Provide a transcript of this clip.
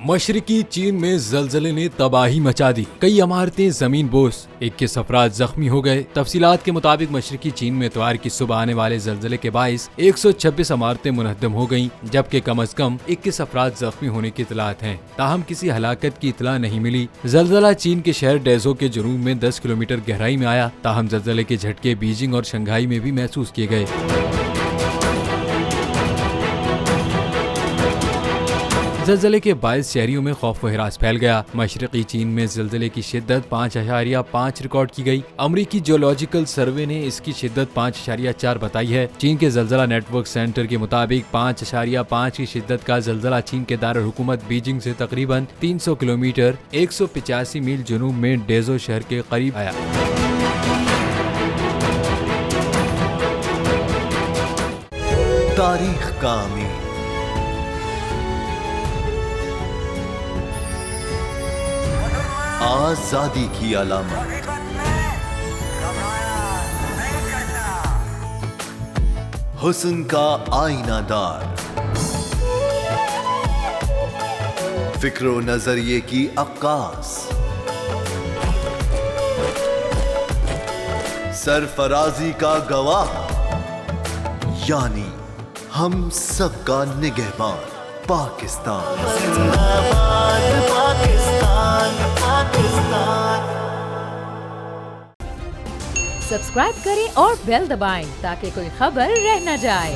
मशरकी चीन में जलजले ने तबाही मचा दी। कई इमारतें जमीन बोस, 21 अफराद जख्मी हो गए। तफसीलात के मुताबिक मशरकी चीन में इतवार की सुबह आने वाले जलजले के बाइस 126 इमारतें मुनहदम हो गयी, जबकि कम अज कम 21 अफराद जख्मी होने की इतलात हैं। ताहम किसी हलाकत की इतला नहीं मिली। जलजला चीन के शहर डेजो के जुनूब में 10 किलोमीटर गहराई में आया। ताहम जलजले के झटके बीजिंग और शंघाई में भी महसूस किए गए। जलजले के बायस शहरियों में खौफ व हिरास फैल गया। मशरकी चीन में जलजले की शिद्दत 5.5 रिकॉर्ड की गई। अमरीकी जियोलॉजिकल सर्वे ने इसकी शिद्दत 5.4 बताई है। चीन के जलजला नेटवर्क सेंटर के मुताबिक 5.5 की शिद्दत का जलजला चीन के दारुल हुकूमत बीजिंग से तकरीबन 300 किलोमीटर 185 मील जुनूब में डेजो शहर के करीब आया। तारीख का अमीर, आजादी की अलामत, हुस्न का आईनादार, फिक्रो नजरिए की अक्कास, सरफराजी का गवाह, यानी हम सबका निगहबान पाकिस्तान। सब्सक्राइब करें और बेल दबाएं ताकि कोई खबर रह न जाए।